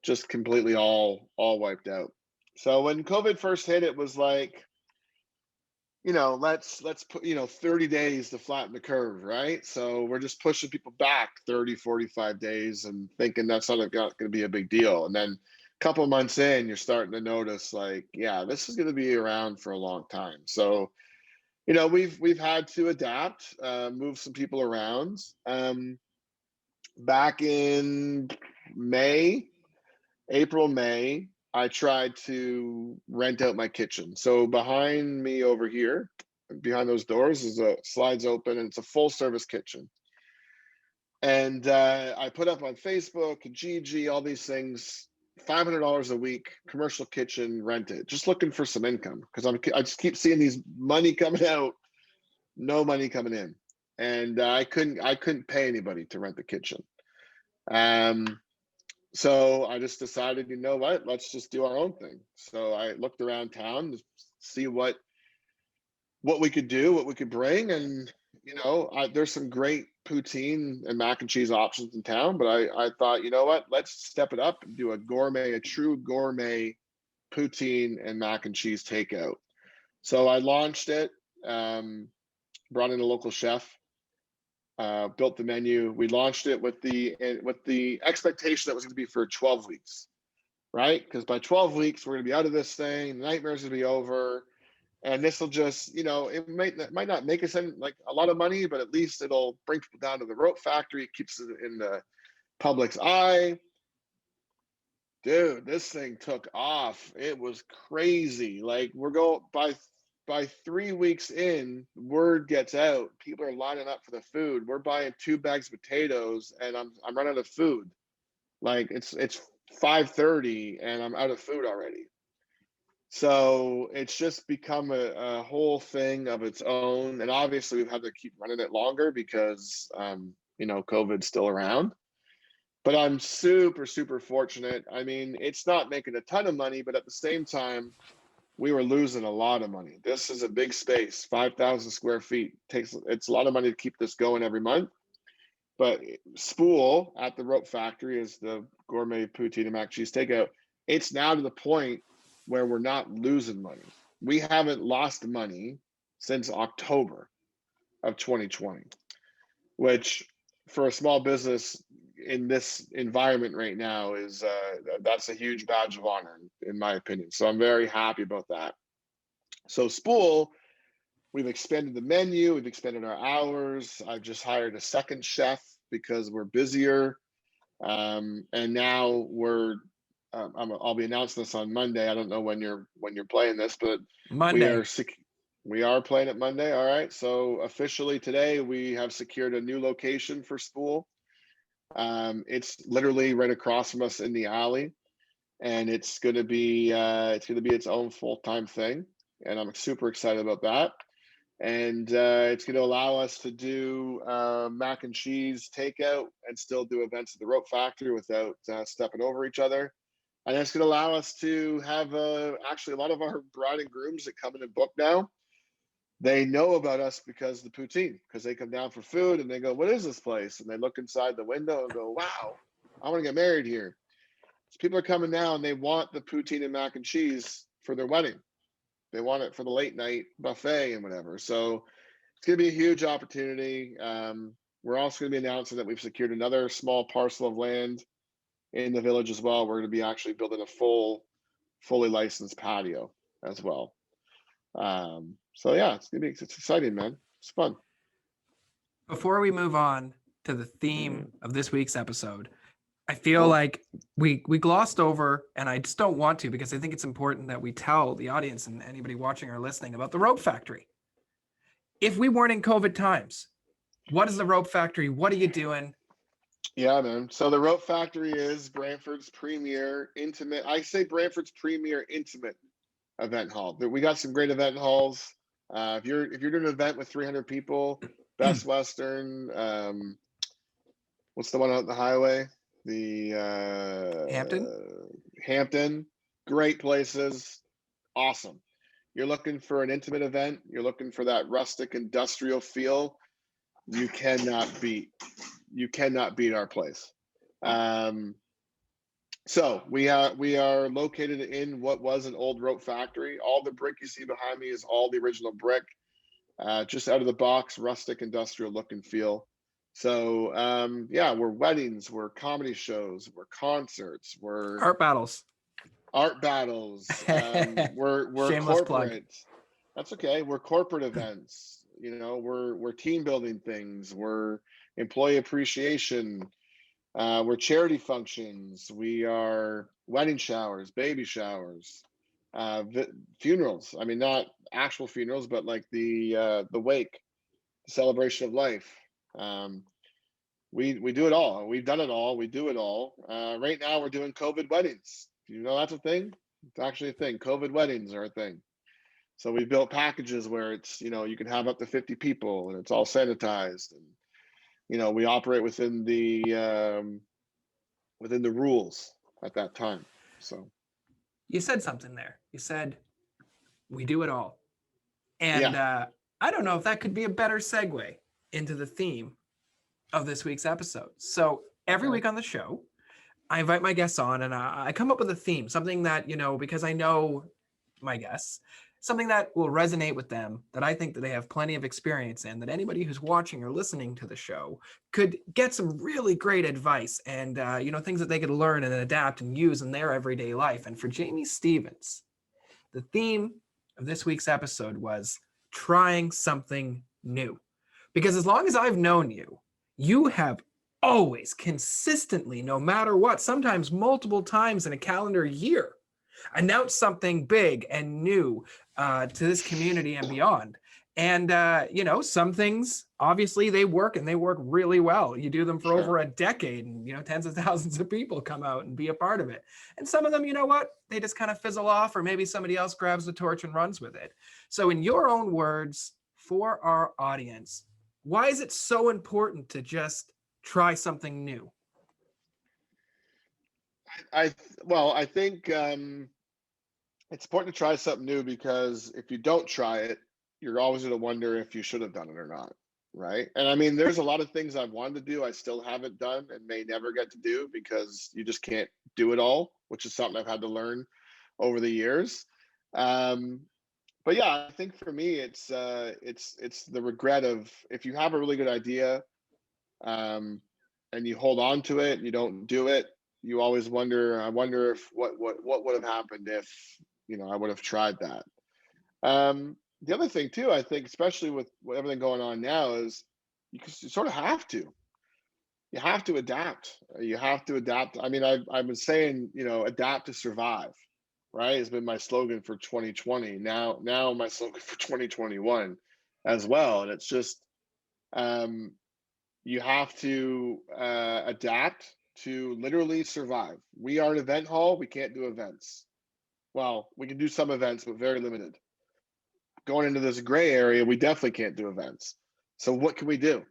just completely all wiped out. So when COVID first hit, it was like, let's put 30 days to flatten the curve, right? So we're just pushing people back 30, 45 days and thinking that's not going to be a big deal. And then a couple of months in, you're starting to notice like, yeah, this is going to be around for a long time. So we've had to adapt, move some people around. Back in April, May, I tried to rent out my kitchen. So behind me over here, behind those doors, slides open, and it's a full service kitchen. And I put up on Facebook, Gigi, all these things, $500 a week, commercial kitchen, rent it. Just looking for some income because I just keep seeing these money coming out, no money coming in, and I couldn't pay anybody to rent the kitchen. So I just decided, you know what, let's just do our own thing. So I looked around town to see what we could do, what we could bring. And, there's some great poutine and mac and cheese options in town, but I thought, you know what, let's step it up and do a true gourmet poutine and mac and cheese takeout. So I launched it, brought in a local chef, built the menu. We launched it with the expectation that it was going to be for 12 weeks, right? Because by 12 weeks, we're going to be out of this thing. The nightmare's going to be over. And this will just, it might not make us like a lot of money, but at least it'll bring people down to the rope factory, keeps it in the public's eye. Dude, this thing took off. It was crazy. Like we're going by 3 weeks in, word gets out. People are lining up for the food. We're buying 2 bags of potatoes, and I'm running out of food. Like it's 5:30, and I'm out of food already. So it's just become a whole thing of its own. And obviously we've had to keep running it longer because COVID's still around. But I'm super, super fortunate. I mean, it's not making a ton of money, but at the same time, we were losing a lot of money. This is a big space, 5,000 square feet. It's a lot of money to keep this going every month. But Spool at the Rope Factory is the gourmet poutine and mac and cheese takeout. It's now to the point where we're not losing money. We haven't lost money since October of 2020, which for a small business in this environment right now is that's a huge badge of honor in my opinion. So I'm very happy about that. So Spool, we've expanded the menu, we've expanded our hours. I've just hired a second chef because we're busier. And now I'll be announcing this on Monday. I don't know when you're playing this, but Monday. we are playing it Monday. All right. So officially today we have secured a new location for Spool. It's literally right across from us in the alley, and it's going to be its own full-time thing, and I'm super excited about that. And it's going to allow us to do mac and cheese takeout and still do events at the Rope Factory without stepping over each other. And it's going to allow us to have actually a lot of our bride and grooms that come in and book now. They know about us because the poutine, because they come down for food and they go, "What is this place?" And they look inside the window and go, "Wow, I want to get married here." So people are coming now and they want the poutine and mac and cheese for their wedding. They want it for the late night buffet and whatever. So it's going to be a huge opportunity. We're also going to be announcing that we've secured another small parcel of land in the village as well. We're going to be actually building a fully licensed patio as well. So yeah, it's exciting, man. It's fun. Before we move on to the theme of this week's episode, I feel Cool. like we glossed over, and I just don't want to because I think it's important that we tell the audience and anybody watching or listening about the Rope Factory. If we weren't in COVID times, what is the Rope Factory? What are you doing? Yeah, man. So the Rope Factory is Brantford's premier intimate. I say Brantford's premier intimate event hall. We got some great event halls. If you're doing an event with 300 people, Best Western, what's the one out the highway? The Hampton, great places, awesome. You're looking for an intimate event. You're looking for that rustic industrial feel. You cannot beat our place. So we are located in what was an old rope factory. All the brick you see behind me is all the original brick, just out of the box, rustic industrial look and feel. So yeah, we're weddings, we're comedy shows, we're concerts, we're Art battles. We're Shameless corporate. plug. That's okay. We're corporate events. We're team building things. We're employee appreciation. We're charity functions. We are wedding showers, baby showers, funerals. I mean, not actual funerals, but like the wake, the celebration of life. We do it all. We've done it all. We do it all. Right now, we're doing COVID weddings. You know that's a thing. It's actually a thing. COVID weddings are a thing. So we built packages where it's you can have up to 50 people and it's all sanitized, and we operate within the rules at that time. So You said something there. You said we do it all, and yeah. I don't know if that could be a better segue into the theme of this week's episode. So every week on the show, I invite my guests on and I come up with a theme, something that, because I know my guests, something that will resonate with them, that I think that they have plenty of experience in, that anybody who's watching or listening to the show could get some really great advice and, things that they could learn and adapt and use in their everyday life. And for Jamie Stevens, the theme of this week's episode was trying something new. Because as long as I've known you, you have always consistently, no matter what, sometimes multiple times in a calendar year, announced something big and new to this community and beyond. And, some things, obviously, they work and they work really well. You do them for over a decade and, tens of thousands of people come out and be a part of it. And some of them, you know what, they just kind of fizzle off, or maybe somebody else grabs the torch and runs with it. So in your own words, for our audience, why is it so important to just try something new? I think it's important to try something new, because if you don't try it, you're always going to wonder if you should have done it or not, right? And I mean, there's a lot of things I've wanted to do I still haven't done and may never get to do, because you just can't do it all, which is something I've had to learn over the years. But yeah, I think for me, it's the regret of, if you have a really good idea, and you hold on to it, and you don't do it, you always wonder. I wonder if what would have happened if I would have tried that. The other thing too, I think, especially with everything going on now, is you sort of have to. You have to adapt. You have to adapt. I mean, I've been saying, adapt to survive, right? It's been my slogan for 2020. Now my slogan for 2021 as well. And it's just, you have to adapt to literally survive. We are an event hall. We can't do events. Well, we can do some events, but very limited. Going into this gray area, we definitely can't do events. So what can we do?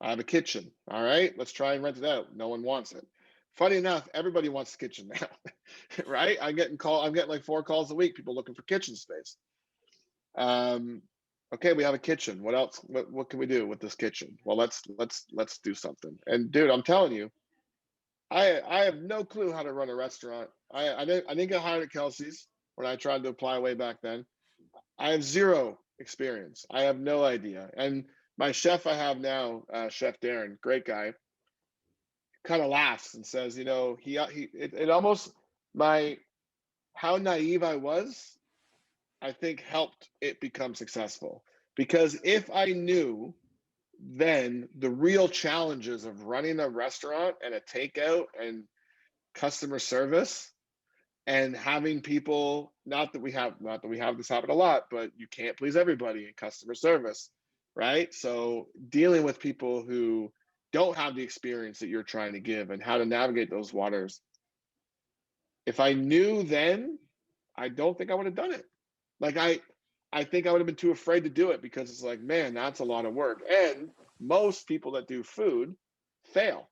I have a kitchen. All right, let's try and rent it out. No one wants it. Funny enough, everybody wants the kitchen now, right? I'm getting like 4 calls a week, people looking for kitchen space. Okay, we have a kitchen. What else? What can we do with this kitchen? Well, let's do something. And dude, I'm telling you, I have no clue how to run a restaurant. I didn't get hired at Kelsey's when I tried to apply way back then. I have zero experience. I have no idea. And my chef I have now, Chef Darren, great guy, kind of laughs and says, it almost, how naive I was, I think helped it become successful. Because if I knew then the real challenges of running a restaurant and a takeout and customer service, and having people, not that we have this happen a lot, but you can't please everybody in customer service, right? So dealing with people who don't have the experience that you're trying to give and how to navigate those waters. If I knew then, I don't think I would have done it. Like I think I would have been too afraid to do it, because it's like, man, that's a lot of work. And most people that do food fail.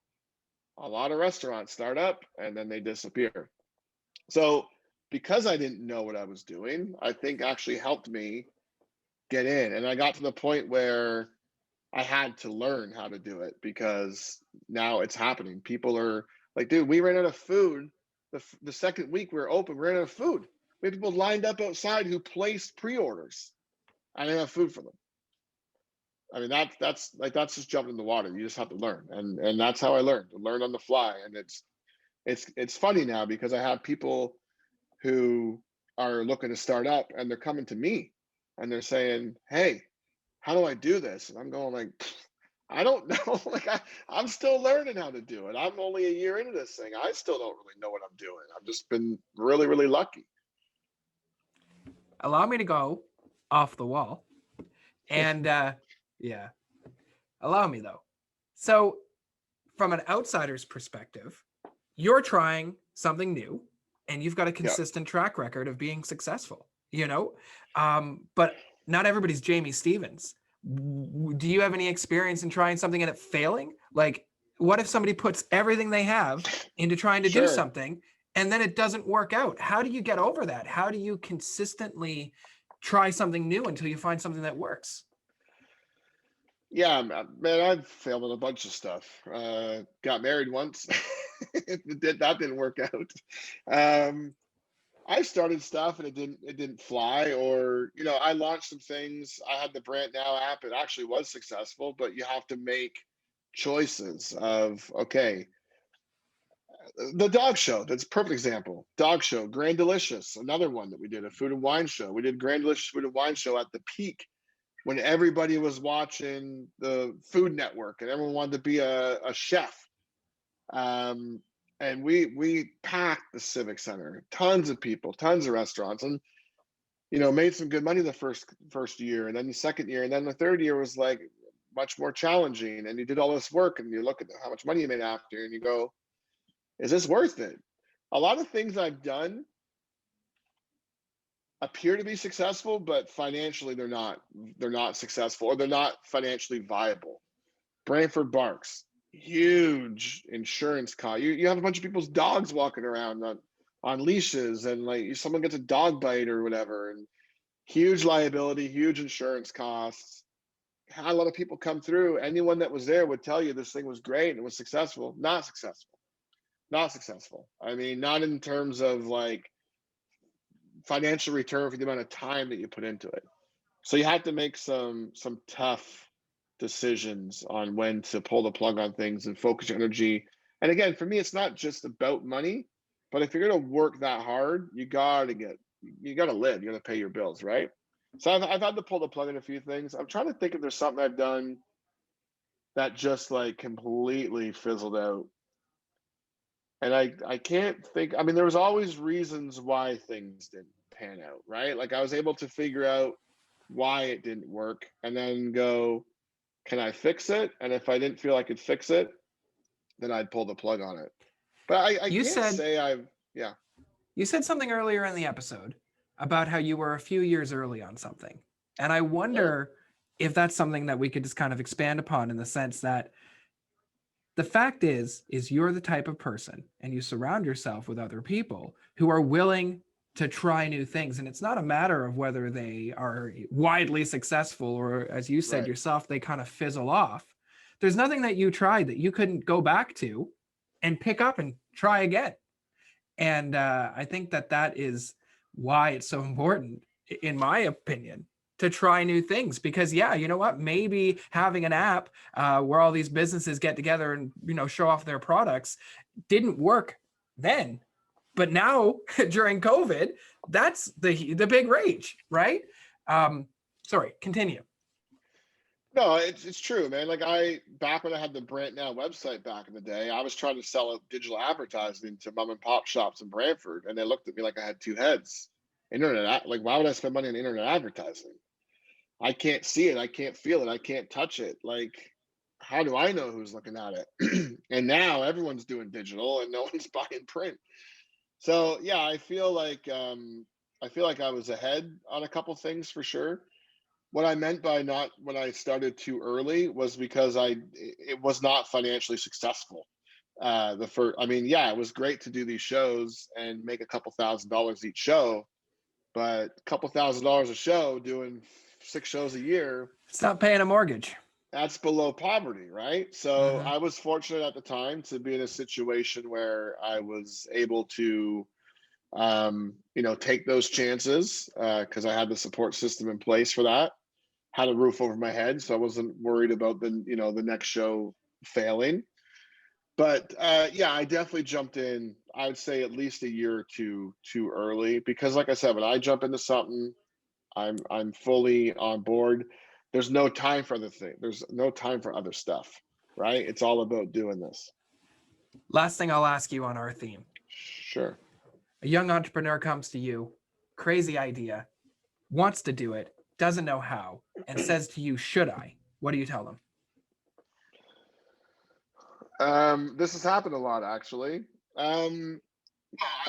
A lot of restaurants start up and then they disappear. So because I didn't know what I was doing, I think actually helped me get in. And I got to the point where I had to learn how to do it, because now it's happening. People are like, dude, we ran out of food. The second week we were open, we ran out of food. We had people lined up outside who placed pre-orders. I didn't have food for them. I mean, that's just jumping in the water. You just have to learn. And that's how I learned, to learn on the fly. And it's funny now, because I have people who are looking to start up, and they're coming to me and they're saying, hey, how do I do this? And I'm going like, I don't know. Like I'm still learning how to do it. I'm only a year into this thing. I still don't really know what I'm doing. I've just been really, really lucky. Allow me to go off the wall. And yeah, allow me though. So from an outsider's perspective, you're trying something new and you've got a consistent track record of being successful, but not everybody's Jamie Stevens. Do you have any experience in trying something and it failing? Like, what if somebody puts everything they have into trying to do something and then it doesn't work out? How do you get over that? How do you consistently try something new until you find something that works? Yeah, man, I've failed at a bunch of stuff. Got married once. That didn't work out. I started stuff and it didn't fly, or I launched some things. I had the Brant Now app. It actually was successful, but you have to make choices of, okay, the dog show, that's a perfect example. Dog show, Grand Delicious, another one that we did, a food and wine show. We did Grand Delicious food and wine show at the peak when everybody was watching the Food Network and everyone wanted to be a chef. Um, and we packed the Civic Center, tons of people, tons of restaurants, and made some good money the first year, and then the second year, and then the third year was like much more challenging. And you did all this work, and you look at how much money you made after, and you go, is this worth it? A lot of things I've done appear to be successful, but financially they're not successful, or they're not financially viable. Brantford Barks, huge insurance cost. You have a bunch of people's dogs walking around on leashes, and like someone gets a dog bite or whatever, and huge liability, huge insurance costs. Had a lot of people come through. Anyone that was there would tell you this thing was great and it was successful. Not successful. Not successful. I mean, not in terms of like financial return for the amount of time that you put into it. So you have to make some tough decisions on when to pull the plug on things and focus your energy. And again, for me, it's not just about money, but if you're going to work that hard, you got to live, you got to pay your bills, right? So I've had to pull the plug on a few things. I'm trying to think if there's something I've done that just like completely fizzled out. And I can't think. I mean, there was always reasons why things didn't pan out, right? Like I was able to figure out why it didn't work and then go, can I fix it? And if I didn't feel I could fix it, then I'd pull the plug on it. But I You can't said say yeah. you said something earlier in the episode about how you were a few years early on something. And I Yeah. wonder if that's something that we could just kind of expand upon, in the sense that the fact is you're the type of person, and you surround yourself with other people who are willing to try new things. And it's not a matter of whether they are widely successful, or as you said Right. yourself, they kind of fizzle off. There's nothing that you tried that you couldn't go back to and pick up and try again. And I think that is why it's so important, in my opinion, to try new things. Because yeah, you know what, maybe having an app where all these businesses get together and show off their products didn't work then, but now during COVID, that's the big rage, right? Sorry, continue. No, it's true, man. Like back when I had the Brant Now website back in the day, I was trying to sell digital advertising to mom and pop shops in Brantford, and they looked at me like I had two heads. Like why would I spend money on internet advertising? I can't see it, I can't feel it, I can't touch it. Like, how do I know who's looking at it? And now everyone's doing digital and no one's buying print. So yeah, I feel like I was ahead on a couple things for sure. What I meant by not when I started too early was because it was not financially successful. The first, I mean, yeah, it was great to do these shows and make a couple $1,000s each show, but a couple $1,000s a show doing 6 shows a year, It's not paying a mortgage. that's below poverty, right? So Mm-hmm. I was fortunate at the time to be in a situation where I was able to take those chances because I had the support system in place for that, had a roof over my head, so I wasn't worried about the next show failing. But yeah, I definitely jumped in. I would say at least a year or two too early, because, like I said, when I jump into something, I'm fully on board. There's no time for other things. There's no time for other stuff, right? It's all about doing this. Last thing I'll ask you on our theme: Sure. a young entrepreneur comes to you, crazy idea, wants to do it, doesn't know how, and says to you, should I? What do you tell them? This has happened a lot, actually. Um,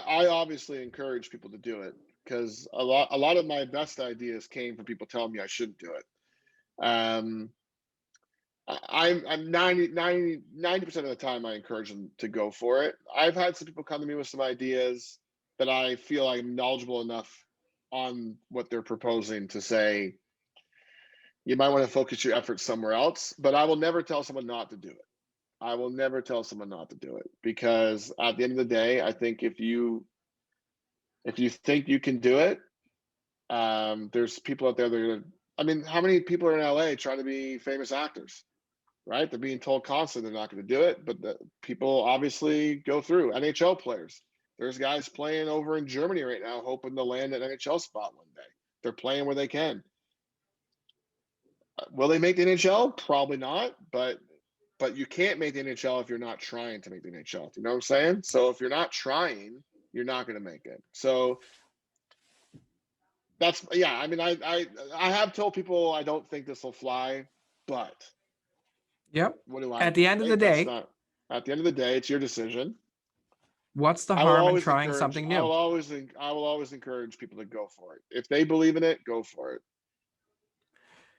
I obviously encourage people to do it because a lot of my best ideas came from people telling me I shouldn't do it. Um, I'm 90% of the time I encourage them to go for it. I've had some people come to me with some ideas that I feel I'm knowledgeable enough on what they're proposing to say, you might want to focus your efforts somewhere else, but I will never tell someone not to do it. I will never tell someone not to do it, because at the end of the day, I think if you If you think you can do it, there's people out there that are, I mean, how many people are in LA trying to be famous actors, right? They're being told constantly they're not going to do it, but the people obviously go through. NHL players. There's guys playing over in Germany right now, hoping to land an NHL spot one day. They're playing where they can. Will they make the NHL? Probably not, but you can't make the NHL if you're not trying to make the NHL. You know what I'm saying? So if you're not trying, you're not going to make it. So that's, yeah. I mean, I have told people I don't think this will fly, but Yep. what do I At the know, end of the right? That's day, not, at the end of the day, it's your decision. what's the I will harm in always trying encourage. something new? I will always encourage people to go for it. If they believe in it, go for it.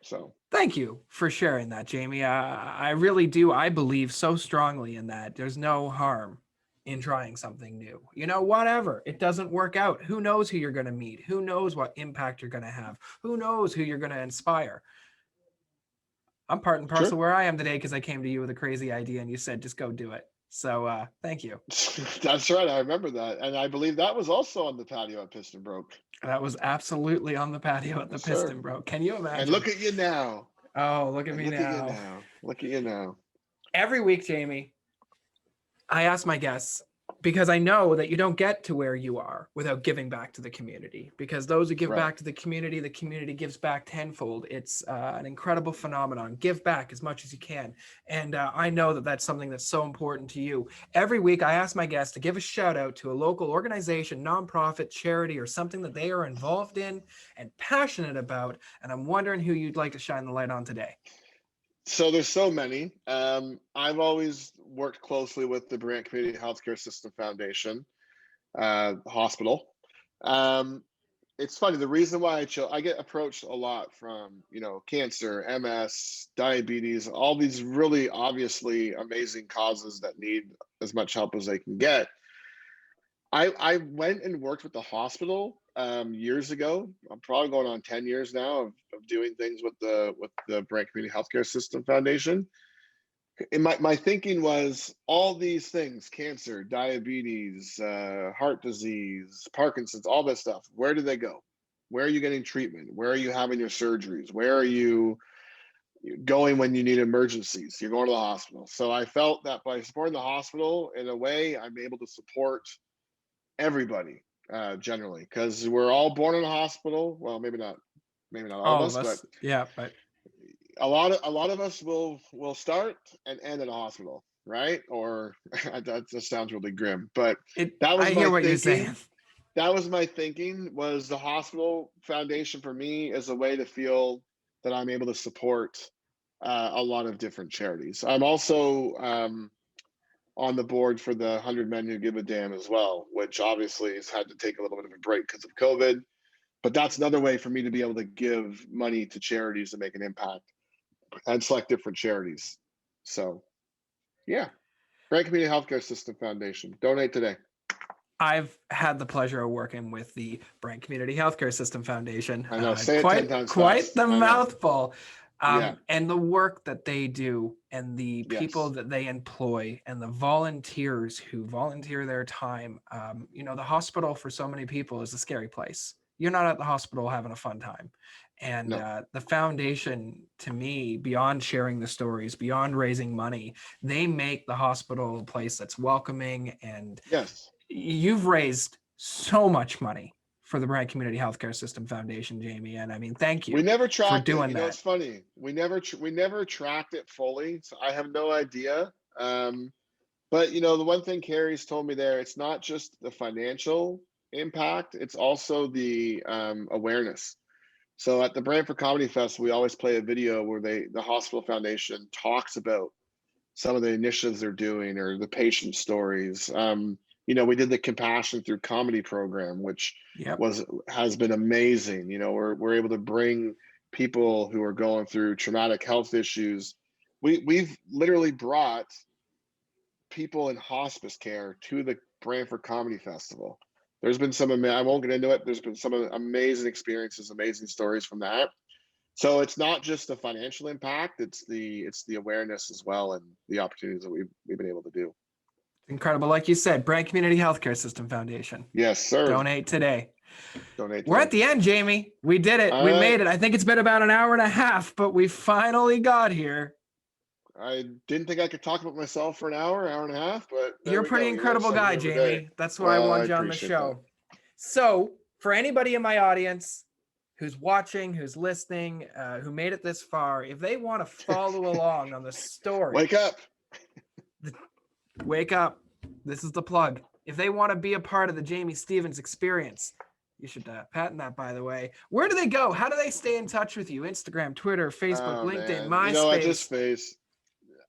So Thank you for sharing that, Jamie. I really do. I believe so strongly in that. There's no harm in trying something new. You know, whatever. It doesn't work out. Who knows who you're going to meet? Who knows what impact you're going to have? Who knows who you're going to inspire? I'm part and true. parcel where I am today because I came to you with a crazy idea and you said, just go do it. So thank you. That's right. I remember that, and I believe that was also on the patio at Piston Broke. That was absolutely on the patio at the Yes, sir. Piston Bro. Can you And imagine? look at you now. Oh, look at And me look at you now. now. Look at you now. Every week, Jamie, I ask my guests because I know that you don't get to where you are without giving back to the community. Because those who give Right. back to the community gives back tenfold. It's an incredible phenomenon. Give back as much as you can. And I know that that's something that's so important to you. Every week, I ask my guests to give a shout out to a local organization, nonprofit, charity, or something that they are involved in and passionate about. And I'm wondering who you'd like to shine the light on today. So there's so many. I've always worked closely with the Brant Community Healthcare System Foundation hospital. It's funny. The reason why I get approached a lot from, cancer, MS, diabetes, all these really obviously amazing causes that need as much help as they can get. I went and worked with the hospital years ago. I'm probably going on 10 years now of doing things with the Brant Community Healthcare System Foundation. And my thinking was all these things: cancer, diabetes, heart disease, Parkinson's, all this stuff. Where do they go? Where are you getting treatment? Where are you having your surgeries? Where are you going when you need emergencies? You're going to the hospital. So I felt that by supporting the hospital, in a way, I'm able to support everybody generally, because we're all born in a hospital. Well, maybe not all of All of us, but us. Yeah, but a lot of us will start and end in a hospital, right? Or that just sounds really grim, but that was I my hear what you're thinking. saying. That was my thinking. Was the hospital foundation for me as a way to feel that I'm able to support a lot of different charities. I'm also on the board for the 100 Men Who Give a Damn as well, which obviously has had to take a little bit of a break because of COVID. But that's another way for me to be able to give money to charities to make an impact and select different charities. So, yeah, Brant Community Healthcare System Foundation. Donate today. I've had the pleasure of working with the Brant Community Healthcare System Foundation. I know. Say it 10 Quite times quite fast. the I know. mouthful. Yeah. And the work that they do and the people Yes. that they employ and the volunteers who volunteer their time. The hospital for so many people is a scary place. You're not at the hospital having a fun time. And No. the foundation, to me, beyond sharing the stories, beyond raising money, they make the hospital a place that's welcoming. And Yes. you've raised so much money for the Brant Community Healthcare System Foundation, Jamie. And I mean, thank you We never for tracked it. doing You know, that. it's funny. We never tracked it fully, so I have no idea. But the one thing Carrie's told me there, it's not just the financial impact; it's also the awareness. So at the Brantford Comedy Fest, we always play a video where the hospital foundation talks about some of the initiatives they're doing or the patient stories. We did the Compassion Through Comedy program, which Yep. has been amazing. We're able to bring people who are going through traumatic health issues. We've literally brought people in hospice care to the Brantford Comedy Festival. There's been I won't get into it. There's been some amazing experiences, amazing stories from that. So it's not just the financial impact; it's the awareness as well, and the opportunities that we've been able to do. Incredible. Like you said, Brant Community Healthcare System Foundation. Yes, sir. Donate today. Donate We're today. at the end, Jamie. We did it. All We right. made it. I think it's been about an hour and a half, but we finally got here. I didn't think I could talk about myself for an hour and a half, but there You're a we pretty go. You're incredible something guy, every day. Jamie. That's why I Well, want you on the appreciate show. So, for anybody in my audience who's watching, who's listening, who made it this far, if they want to follow along on the story, Wake up. wake up. This is the plug. If they want to be a part of the Jamie Stevens experience, you should patent that, by the way. Where do they go? How do they stay in touch with you? Instagram, Twitter, Facebook, Oh, LinkedIn, man. MySpace. You know, I just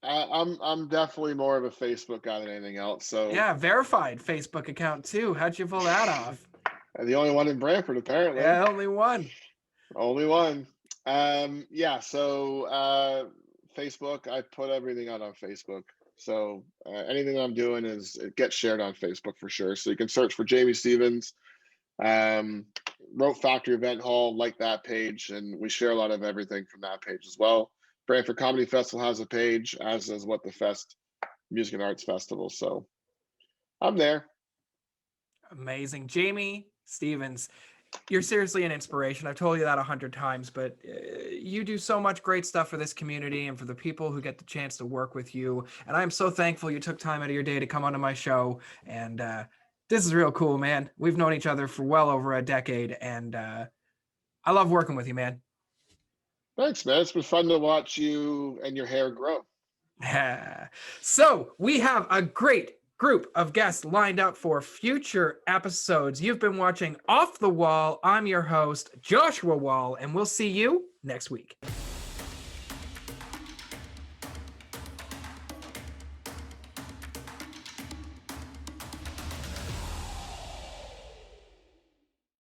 I'm definitely more of a Facebook guy than anything else. So Yeah, verified Facebook account too. How'd you pull that off? the only one in Brantford, apparently. Yeah, only one. Only one. Yeah. So Facebook, I put everything out on Facebook. So anything I'm doing it gets shared on Facebook for sure. So you can search for Jamie Stevens, Rope Factory Event Hall, like that page, and we share a lot of everything from that page as well. Brantford Comedy Festival has a page, as does What the Fest Music and Arts Festival. So I'm there. Amazing. Jamie Stevens, you're seriously an inspiration. I've told you that 100 times, but you do so much great stuff for this community and for the people who get the chance to work with you. And I'm so thankful you took time out of your day to come onto my show. And this is real cool, man. We've known each other for well over a decade, and I love working with you, man. Thanks, man. It's been fun to watch you and your hair grow. So we have a great group of guests lined up for future episodes. You've been watching Off the Wall. I'm your host, Joshua Wall, and we'll see you next week.